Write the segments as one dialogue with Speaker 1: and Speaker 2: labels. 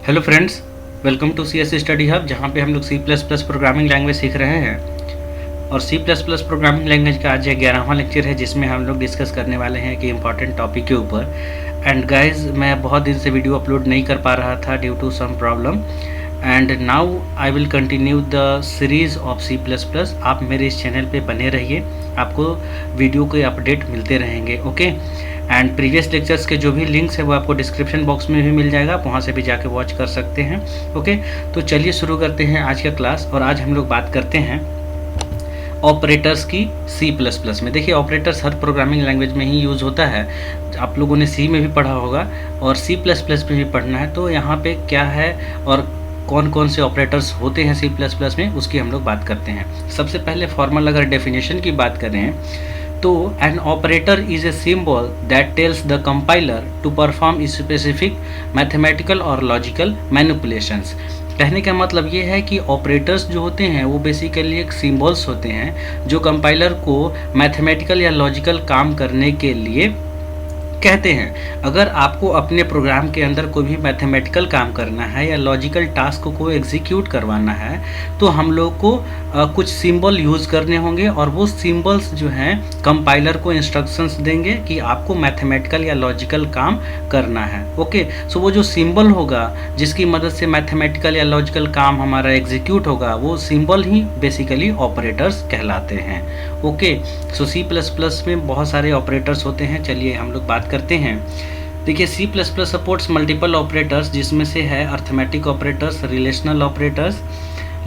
Speaker 1: Hello friends, welcome to CS study hub, जहाँ पे हम लोग C++ प्रोग्रामिंग लैंग्वेज सीख रहे हैं। और C++ प्रोग्रामिंग लैंग्वेज का आज 11वां लेक्चर है, जिसमें हम लोग डिस्कस करने वाले हैं कि इम्पॉर्टेंट टॉपिक के ऊपर। एंड गाइज, मैं बहुत दिन से वीडियो अपलोड नहीं कर पा रहा था due to some problem, and now I will continue the series of C++। आप मेरे इस चैनल पे बने रहिए, आपको वीडियो के अपडेट मिलते रहेंगे। ओके, एंड प्रीवियस लेक्चर्स के जो भी लिंक्स है वो आपको डिस्क्रिप्शन बॉक्स में भी मिल जाएगा, आप वहाँ से भी जाके वॉच कर सकते हैं। ओके, तो चलिए शुरू करते हैं आज का क्लास। और आज हम लोग बात करते हैं ऑपरेटर्स की C++ में। देखिए, ऑपरेटर्स हर प्रोग्रामिंग लैंग्वेज में ही यूज़ होता है। आप लोगों ने C में भी पढ़ा होगा और C++ में भी पढ़ना है। तो यहाँ पे क्या है और कौन कौन से ऑपरेटर्स होते हैं C++ में, उसकी हम लोग बात करते हैं। सबसे पहले फॉर्मल अगर डेफिनेशन की बात करें तो an operator is a symbol that tells the compiler to perform specific mathematical or logical manipulations. कहने का मतलब ये है कि ऑपरेटर्स जो होते हैं वो बेसिकली एक सिंबल्स होते हैं जो कंपाइलर को मैथमेटिकल या लॉजिकल काम करने के लिए कहते हैं। अगर आपको अपने प्रोग्राम के अंदर कोई भी मैथमेटिकल काम करना है या लॉजिकल टास्क को एग्जीक्यूट करवाना है तो हम लोग को कुछ सिंबल यूज़ करने होंगे, और वो सिंबल्स जो हैं कंपाइलर को इंस्ट्रक्शंस देंगे कि आपको मैथमेटिकल या लॉजिकल काम करना है। ओके, सो वो जो सिंबल होगा जिसकी मदद से मैथमेटिकल या लॉजिकल काम हमारा एग्जीक्यूट होगा, वो सिंबल ही बेसिकली ऑपरेटर्स कहलाते हैं। ओके, सो C++ में बहुत सारे ऑपरेटर्स होते हैं। चलिए हम लोग बात करते हैं। देखिए, C++ सपोर्ट्स मल्टीपल ऑपरेटर्स, जिसमें से है arithmetic operators, relational operators,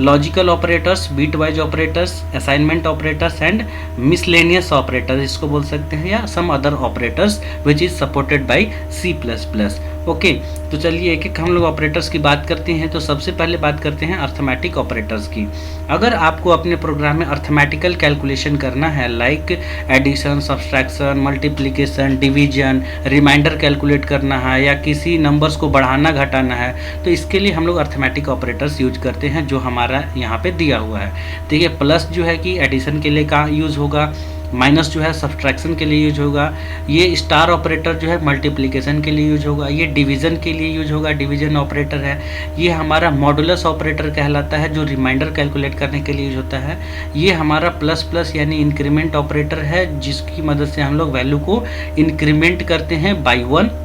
Speaker 1: logical operators, bitwise operators, assignment operators and miscellaneous operators इसको बोल सकते हैं, या some other operators which is supported by C++। Okay, तो चलिए एक एक हम लोग ऑपरेटर्स की बात करते हैं। तो सबसे पहले बात करते हैं अर्थमेटिक ऑपरेटर्स की। अगर आपको अपने प्रोग्राम में अर्थमेटिकल कैलकुलेशन करना है, like addition, subtraction, multiplication, division, remainder calculate करना है, या किसी नंबर्स को बढ़ाना घटाना है, तो इसके लिए हम लोग अर्थमेटिक ऑपरेटर्स यूज करते हैं, जो हमारा यहाँ पे दिया हुआ है। देखिए, प्लस जो है कि एडिशन के लिए का यूज़ होगा, माइनस जो है सब्सट्रैक्शन के लिए यूज होगा, ये स्टार ऑपरेटर जो है मल्टीप्लिकेशन के लिए यूज होगा, ये डिवीज़न के लिए यूज होगा, डिवीज़न ऑपरेटर है। ये हमारा मॉडुलस ऑपरेटर कहलाता है, जो रिमाइंडर कैलकुलेट करने के लिए यूज होता है। ये हमारा प्लस प्लस यानी इंक्रीमेंट ऑपरेटर है, जिसकी मदद से हम लोग वैल्यू को इंक्रीमेंट करते हैं बाई 1।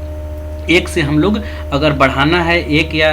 Speaker 1: एक से हम लोग अगर बढ़ाना है एक, या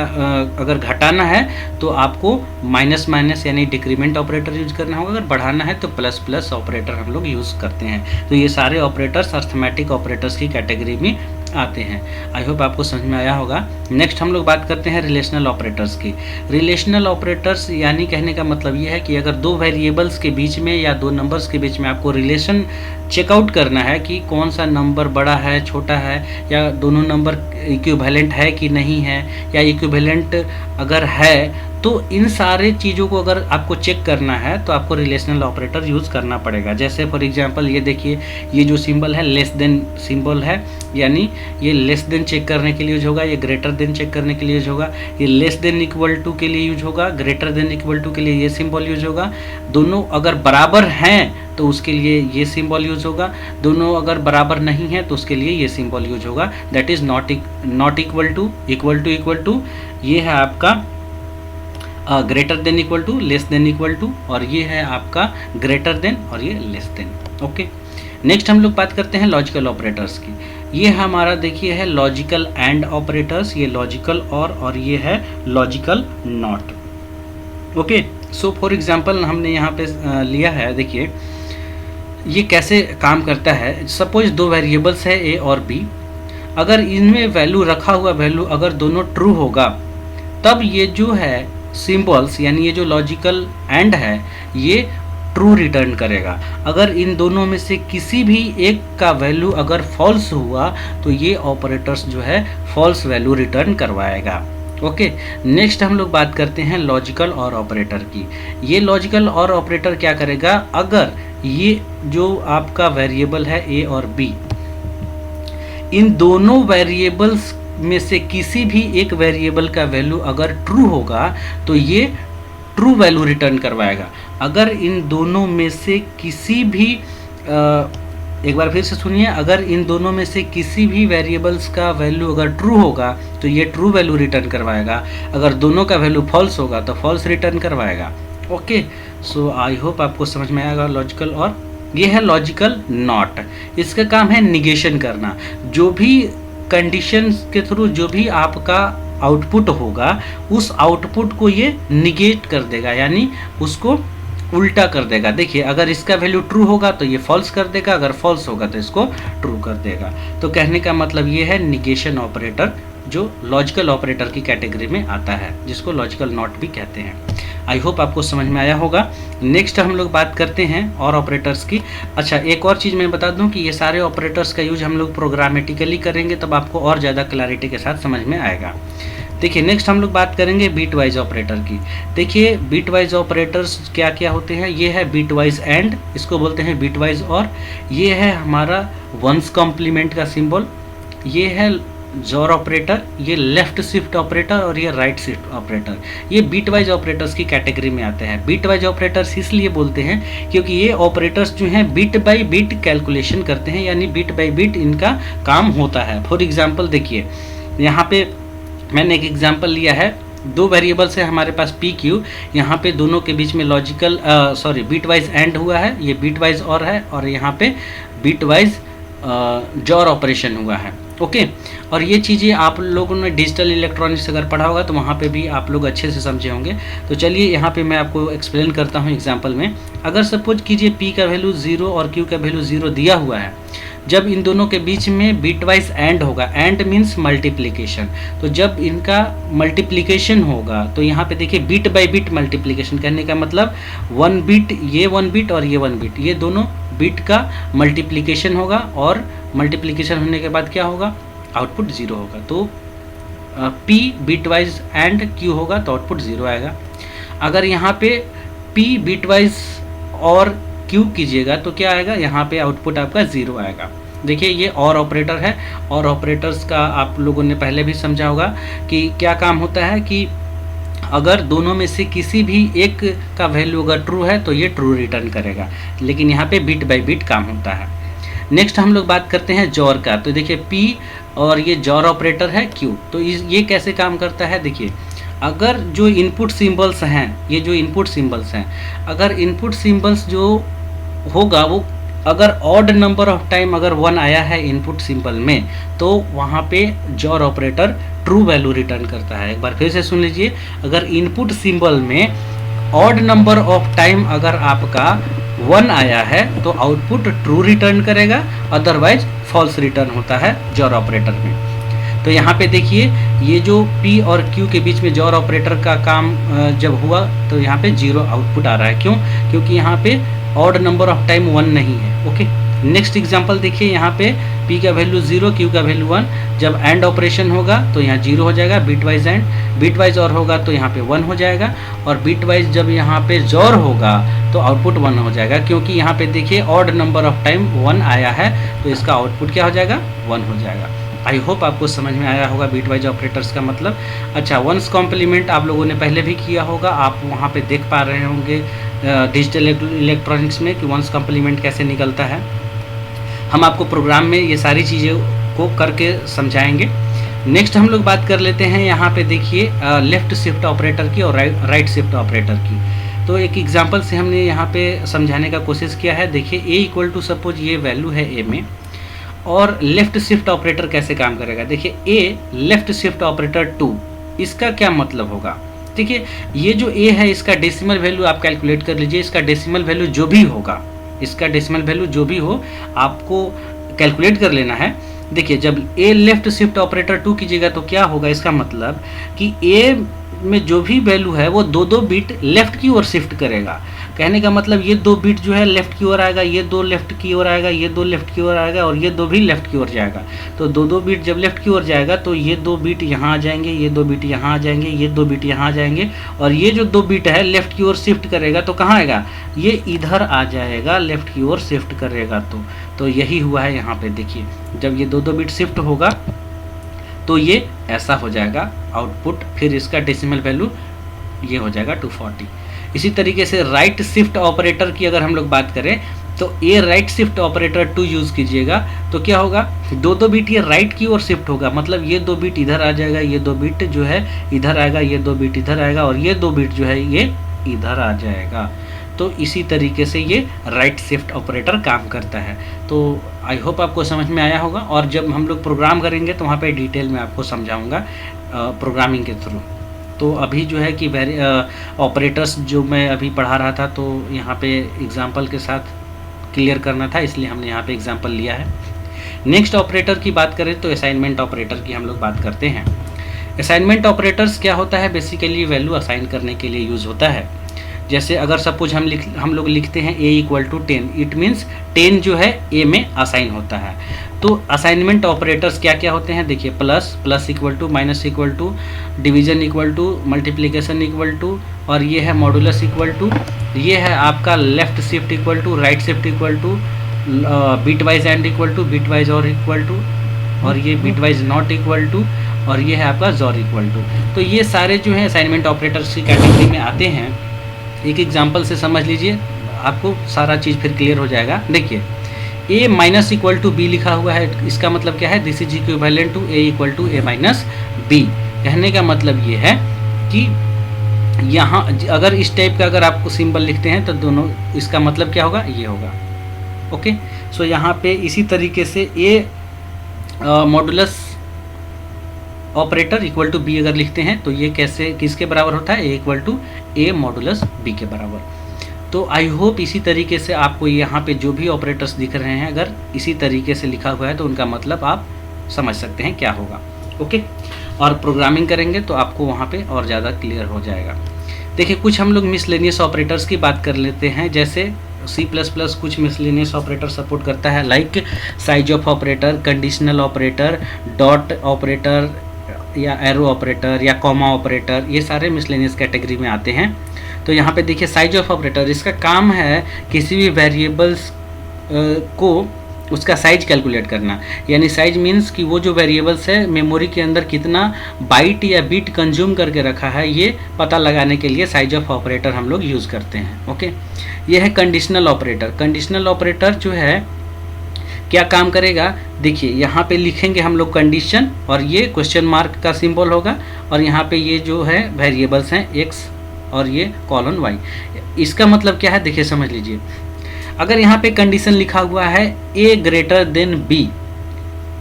Speaker 1: अगर घटाना है तो आपको माइनस माइनस यानी डिक्रीमेंट ऑपरेटर यूज करना होगा, अगर बढ़ाना है तो प्लस प्लस ऑपरेटर हम लोग यूज़ करते हैं। तो ये सारे ऑपरेटर्स अर्थमेटिक ऑपरेटर्स की कैटेगरी में आते हैं। आई होप आपको समझ में आया होगा। नेक्स्ट हम लोग बात करते हैं रिलेशनल ऑपरेटर्स की। रिलेशनल ऑपरेटर्स यानी कहने का मतलब ये है कि अगर दो वेरिएबल्स के बीच में या दो नंबर्स के बीच में आपको रिलेशन चेकआउट करना है कि कौन सा नंबर बड़ा है, छोटा है, या दोनों नंबर इक्विवेलेंट है कि नहीं है, या इक्विवेलेंट अगर है, तो इन सारे चीज़ों को अगर आपको चेक करना है तो आपको रिलेशनल ऑपरेटर यूज़ करना पड़ेगा। जैसे फॉर एग्जांपल ये देखिए, ये जो सिंबल है लेस देन सिंबल है, यानी ये लेस देन चेक करने के लिए यूज होगा, ये ग्रेटर देन चेक करने के लिए यूज होगा, ये लेस देन इक्वल टू के लिए यूज होगा, ग्रेटर देन इक्वल टू के लिए ये सिंबल यूज होगा। दोनों अगर बराबर हैं तो उसके लिए ये सिंबल यूज होगा, दोनों अगर बराबर नहीं है तो उसके लिए ये सिंबल यूज होगा। That is not equal to, equal to, ये है आपका greater than equal to, less than equal to, और ये है आपका ग्रेटर देन और ये लेस देन। ओके, नेक्स्ट हम लोग बात करते हैं लॉजिकल ऑपरेटर्स की। ये हमारा देखिए है लॉजिकल एंड ऑपरेटर्स, ये लॉजिकल और ये है logical not. Okay, so for example हमने यहाँ पे लिया है, देखिए ये कैसे काम करता है। सपोज दो वेरिएबल्स है ए और बी, अगर इनमें वैल्यू रखा हुआ वैल्यू अगर दोनों ट्रू होगा तब ये जो है सिंबल्स यानी ये जो लॉजिकल एंड है ये ट्रू रिटर्न करेगा। अगर इन दोनों में से किसी भी एक का वैल्यू अगर फॉल्स हुआ तो ये ऑपरेटर्स जो है फॉल्स वैल्यू रिटर्न करवाएगा। ओके, नेक्स्ट हम लोग बात करते हैं लॉजिकल और ऑपरेटर की। ये लॉजिकल और ऑपरेटर क्या करेगा, अगर ये जो आपका वेरिएबल है ए और बी, इन दोनों वेरिएबल्स में से किसी भी एक वेरिएबल का वैल्यू अगर ट्रू होगा तो ये ट्रू वैल्यू रिटर्न करवाएगा। अगर इन दोनों में से किसी भी एक बार फिर से सुनिए, अगर इन दोनों में से किसी भी वेरिएबल्स का वैल्यू अगर ट्रू होगा तो ये ट्रू वैल्यू रिटर्न करवाएगा, अगर दोनों का वैल्यू फॉल्स होगा तो फॉल्स रिटर्न करवाएगा। ओके, सो आई होप आपको समझ में आएगा लॉजिकल। और ये है लॉजिकल नॉट, इसका काम है निगेशन करना। जो भी कंडीशंस के थ्रू जो भी आपका आउटपुट होगा उस आउटपुट को ये निगेट कर देगा, यानी उसको उल्टा कर देगा। देखिए, अगर इसका वैल्यू ट्रू होगा तो ये फॉल्स कर देगा, अगर फॉल्स होगा तो इसको ट्रू कर देगा। तो कहने का मतलब ये है निगेशन ऑपरेटर, जो लॉजिकल ऑपरेटर की कैटेगरी में आता है, जिसको लॉजिकल नॉट भी कहते हैं। आई होप आपको समझ में आया होगा। नेक्स्ट हम लोग बात करते हैं और ऑपरेटर्स की। अच्छा, एक और चीज़ मैं बता दूं कि ये सारे ऑपरेटर्स का यूज हम लोग प्रोग्रामेटिकली करेंगे, तब आपको और ज़्यादा क्लैरिटी के साथ समझ में आएगा। देखिए, नेक्स्ट हम लोग बात करेंगे बीट वाइज ऑपरेटर की। देखिए, बीट वाइज ऑपरेटर्स क्या क्या होते हैं। ये है बीट वाइज एंड, इसको बोलते हैं बीट वाइज और। ये है हमारा वंस कॉम्प्लीमेंट का सिंबल। ये है जॉर ऑपरेटर, ये लेफ्ट शिफ्ट ऑपरेटर और ये राइट शिफ्ट ऑपरेटर। ये बीट वाइज ऑपरेटर्स की कैटेगरी में आते हैं। बीट वाइज ऑपरेटर्स इसलिए बोलते हैं क्योंकि ये ऑपरेटर्स जो हैं बीट बाय बीट कैलकुलेशन करते हैं, यानी बीट बाय बीट इनका काम होता है। फॉर एग्जांपल देखिए, यहाँ पे मैंने एक एग्जांपल लिया है, दो वेरिएबल्स है हमारे पास पी क्यू, यहाँ पे दोनों के बीच में लॉजिकल बीट वाइज एंड हुआ है, ये बीट वाइज और है, और यहाँ पे बीट वाइज जॉर ऑपरेशन हुआ है। ओके, और ये चीज़ें आप लोगों ने डिजिटल इलेक्ट्रॉनिक्स अगर पढ़ा होगा तो वहाँ पे भी आप लोग अच्छे से समझे होंगे। तो चलिए यहाँ पे मैं आपको एक्सप्लेन करता हूँ एग्जांपल में। अगर सपोज कीजिए पी का वैल्यू 0 और क्यू का वैल्यू 0 दिया हुआ है, जब इन दोनों के बीच में बीट वाइज एंड होगा, एंड मीन्स मल्टीप्लिकेशन, तो जब इनका मल्टीप्लिकेशन होगा तो यहाँ पे देखिए बीट बाय बीट मल्टीप्लिकेशन, कहने का मतलब 1 बीट, ये 1 बीट और ये 1 बीट, ये दोनों बीट का मल्टीप्लिकेशन होगा, और मल्टीप्लिकेशन होने के बाद क्या होगा, आउटपुट 0 होगा। तो P bitwise and Q होगा तो आउटपुट 0 आएगा। अगर यहाँ पे P बीट वाइज और Q कीजिएगा तो क्या आएगा, यहाँ पे आउटपुट आपका 0 आएगा। देखिए, ये और ऑपरेटर है, और ऑपरेटर्स का आप लोगों ने पहले भी समझा होगा कि क्या काम होता है कि अगर दोनों में से किसी भी एक का वैल्यू अगर ट्रू है तो ये ट्रू रिटर्न करेगा, लेकिन यहाँ पे बीट बाय बीट काम होता है। नेक्स्ट हम लोग बात करते हैं जॉर का। तो देखिए, P और ये जॉर ऑपरेटर है Q, तो ये कैसे काम करता है। देखिए, अगर जो इनपुट सिंबल्स हैं, ये जो इनपुट सिंबल्स हैं, अगर इनपुट सिंबल्स जो होगा वो अगर ऑड नंबर ऑफ टाइम अगर 1 आया है इनपुट सिंबल में, तो वहाँ पे jaw operator true value return करता है। एक बार फिर से सुन लीजिए, अगर इनपुट सिंबल में ऑड नंबर ऑफ टाइम अगर आपका 1 आया है तो आउटपुट ट्रू रिटर्न करेगा, अदरवाइज फॉल्स रिटर्न होता है जॉर ऑपरेटर में। तो यहाँ पे देखिए, ये जो P और Q के बीच में जॉर ऑपरेटर का काम जब हुआ तो यहाँ पे 0 आउटपुट आ रहा है। क्यों? क्योंकि यहाँ पे ऑड नंबर ऑफ टाइम 1 नहीं है। ओके, नेक्स्ट एग्जांपल देखिए, यहाँ पे P का वैल्यू 0, Q का वैल्यू 1, जब एंड ऑपरेशन होगा तो यहाँ 0 हो जाएगा, bitwise and, bitwise or होगा तो यहाँ पे 1 हो जाएगा, और बीट वाइज जब यहाँ पे जॉर होगा तो आउटपुट 1 हो जाएगा, क्योंकि यहाँ पे देखिए ऑड नंबर ऑफ टाइम 1 आया है, तो इसका आउटपुट क्या हो जाएगा, 1 हो जाएगा। आई होप आपको समझ में आया होगा बीट वाइज ऑपरेटर्स का मतलब। अच्छा, वंस कॉम्प्लीमेंट आप लोगों ने पहले भी किया होगा, आप वहाँ पे देख पा रहे होंगे डिजिटल इलेक्ट्रॉनिक्स में कि वंस कॉम्प्लीमेंट कैसे निकलता है। हम आपको प्रोग्राम में ये सारी चीज़ें को करके समझाएंगे। नेक्स्ट हम लोग बात कर लेते हैं, यहाँ पे देखिए लेफ़्ट शिफ्ट ऑपरेटर की और राइट शिफ्ट ऑपरेटर की। तो एक एग्जांपल से हमने यहाँ पे समझाने का कोशिश किया है। देखिए, A इक्वल टू सपोज ये वैल्यू है A में, और लेफ़्ट शिफ्ट ऑपरेटर कैसे काम करेगा। देखिए, A लेफ़्ट शिफ्ट ऑपरेटर 2, इसका क्या मतलब होगा। देखिए, ये जो A है इसका डेसिमल वैल्यू आप कैलकुलेट कर लीजिए, इसका डेसिमल वैल्यू जो भी होगा, इसका डेसिमल वैल्यू जो भी हो आपको कैलकुलेट कर लेना है। देखिए, जब A लेफ़्ट शिफ्ट ऑपरेटर 2 कीजिएगा तो क्या होगा, इसका मतलब कि A में जो भी वैल्यू है वो 2-2 बिट लेफ़्ट की ओर शिफ्ट करेगा। कहने का मतलब ये 2 बिट जो है लेफ़्ट की ओर आएगा, ये 2 लेफ़्ट की ओर आएगा, ये 2 लेफ़्ट की ओर आएगा, और ये 2 भी लेफ़्ट की ओर जाएगा। तो 2-2 बिट जब लेफ़्ट की ओर जाएगा तो ये 2 बिट यहाँ आ जाएंगे, ये 2 बिट यहाँ आ जाएंगे, ये 2 बिट यहाँ आ जाएंगे, और ये जो 2 बिट है लेफ़्ट की ओर शिफ्ट करेगा तो कहाँ आएगा, ये इधर आ जाएगा, लेफ़्ट की ओर शिफ्ट करेगा। तो यही हुआ है यहाँ पे। देखिए, जब ये 2-2 बिट शिफ्ट होगा तो ये ऐसा हो जाएगा आउटपुट, फिर इसका डेसिमल वैल्यू ये हो जाएगा 240। इसी तरीके से राइट शिफ्ट ऑपरेटर की अगर हम लोग बात करें तो ए राइट शिफ्ट ऑपरेटर 2 यूज़ कीजिएगा तो क्या होगा, दो बिट ये राइट की ओर शिफ्ट होगा, मतलब ये 2 बिट इधर आ जाएगा, ये 2 बिट जो है इधर आएगा, ये 2 बिट इधर आएगा और ये 2 बिट जो है ये इधर आ जाएगा। तो इसी तरीके से ये राइट शिफ्ट ऑपरेटर काम करता है। तो आई होप आपको समझ में आया होगा, और जब हम लोग प्रोग्राम करेंगे तो वहाँ पे डिटेल में आपको समझाऊंगा प्रोग्रामिंग के थ्रू। तो अभी जो है कि ऑपरेटर्स जो मैं अभी पढ़ा रहा था, तो यहाँ पे एग्जांपल के साथ क्लियर करना था, इसलिए हमने यहाँ पे एग्जांपल लिया है। नेक्स्ट ऑपरेटर की बात करें तो असाइनमेंट ऑपरेटर की हम लोग बात करते हैं। असाइनमेंट ऑपरेटर्स क्या होता है, बेसिकली वैल्यू असाइन करने के लिए यूज़ होता है। जैसे अगर सपोज हम लोग लिखते हैं a = 10, इट मीन्स 10 जो है a में असाइन होता है। तो असाइनमेंट ऑपरेटर्स क्या क्या होते हैं, देखिए plus equal to, minus equal to, division equal to, multiplication equal to, और ये है मॉडुलस इक्वल टू, ये है आपका left shift equal to, right shift equal to, bitwise and equal to, bitwise or equal to, और ये bitwise not equal to, और ये है आपका जॉर इक्वल टू। तो ये सारे जो है असाइनमेंट ऑपरेटर्स की कैटेगरी में आते हैं। एक एग्जांपल से समझ लीजिए, आपको सारा चीज़ फिर क्लियर हो जाएगा। देखिए a minus equal to B लिखा हुआ है, इसका मतलब क्या है, this is equivalent to a = a minus B. कहने का मतलब ये है कि यहाँ अगर इस टाइप का अगर आपको सिंबल लिखते हैं तो दोनों, इसका मतलब क्या होगा, ये होगा। ओके, सो यहाँ पे इसी तरीके से a modulus operator equal to B अगर लिखते हैं तो ये कैसे किसके बराबर होता है, a = a मॉडुलस बी के बराबर। तो आई होप इसी तरीके से आपको यहाँ पे जो भी ऑपरेटर्स दिख रहे हैं, अगर इसी तरीके से लिखा हुआ है तो उनका मतलब आप समझ सकते हैं क्या होगा। ओके, और प्रोग्रामिंग करेंगे तो आपको वहाँ पे और ज़्यादा क्लियर हो जाएगा। देखिए कुछ हम लोग मिसलेनियस ऑपरेटर्स की बात कर लेते हैं। जैसे C++ कुछ मिसलेनियस ऑपरेटर सपोर्ट करता है, like size of operator, conditional operator, dot operator या एरो ऑपरेटर या कॉमा ऑपरेटर, ये सारे मिसलेनियस कैटेगरी में आते हैं। तो यहाँ पे देखिए साइज ऑफ ऑपरेटर, इसका काम है किसी भी वेरिएबल्स को उसका साइज कैलकुलेट करना। यानी साइज मीन्स कि वो जो वेरिएबल्स है मेमोरी के अंदर कितना बाइट या बिट कंज्यूम करके रखा है, ये पता लगाने के लिए साइज ऑफ ऑपरेटर हम लोग यूज़ करते हैं। ओके, ये है कंडीशनल ऑपरेटर। कंडीशनल ऑपरेटर जो है क्या काम करेगा, देखिए यहाँ पे लिखेंगे हम लोग कंडीशन, और ये क्वेश्चन मार्क का सिंबल होगा, और यहाँ पे ये जो है वेरिएबल्स हैं x और ये कॉलन y। इसका मतलब क्या है, देखिए समझ लीजिए। अगर यहाँ पे कंडीशन लिखा हुआ है a > b,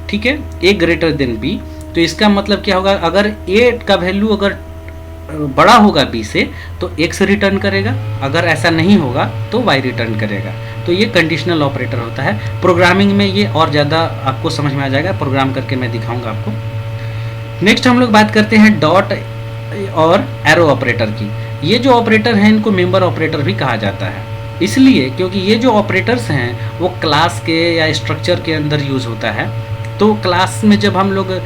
Speaker 1: ठीक है, a > b, तो इसका मतलब क्या होगा, अगर a का वैल्यू अगर बड़ा होगा b से तो x रिटर्न करेगा, अगर ऐसा नहीं होगा तो y रिटर्न करेगा। तो ये कंडीशनल ऑपरेटर होता है। प्रोग्रामिंग में ये और ज़्यादा आपको समझ में आ जाएगा, प्रोग्राम करके मैं दिखाऊंगा आपको। नेक्स्ट हम लोग बात करते हैं डॉट और एरो ऑपरेटर की। ये जो ऑपरेटर हैं इनको मेंबर ऑपरेटर भी कहा जाता है, इसलिए क्योंकि ये जो ऑपरेटर्स हैं वो क्लास के या स्ट्रक्चर के अंदर यूज़ होता है। तो क्लास में जब हम लोग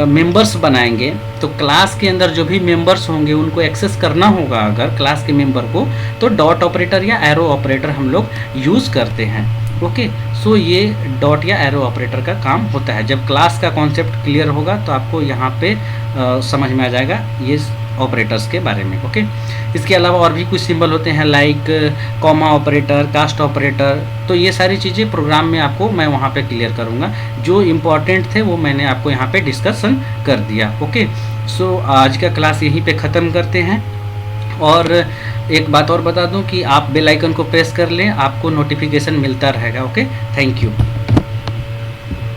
Speaker 1: मेंबर्स बनाएंगे तो क्लास के अंदर जो भी मेंबर्स होंगे उनको एक्सेस करना होगा अगर क्लास के मेंबर को, तो डॉट ऑपरेटर या एरो ऑपरेटर हम लोग यूज़ करते हैं। ओके, सो ये डॉट या एरो ऑपरेटर का काम होता है। जब क्लास का कॉन्सेप्ट क्लियर होगा तो आपको यहाँ पे समझ में आ जाएगा ये ऑपरेटर्स के बारे में। ओके, इसके अलावा और भी कुछ सिंबल होते हैं like comma operator, cast operator. तो ये सारी चीज़ें प्रोग्राम में आपको मैं वहाँ पे क्लियर करूँगा, जो इम्पॉर्टेंट थे वो मैंने आपको यहाँ पे डिस्कशन कर दिया। ओके, सो आज का क्लास यहीं पे ख़त्म करते हैं। और एक बात और बता दूं कि आप बेल आइकन को प्रेस कर लें, आपको नोटिफिकेशन मिलता रहेगा। Okay, thank you.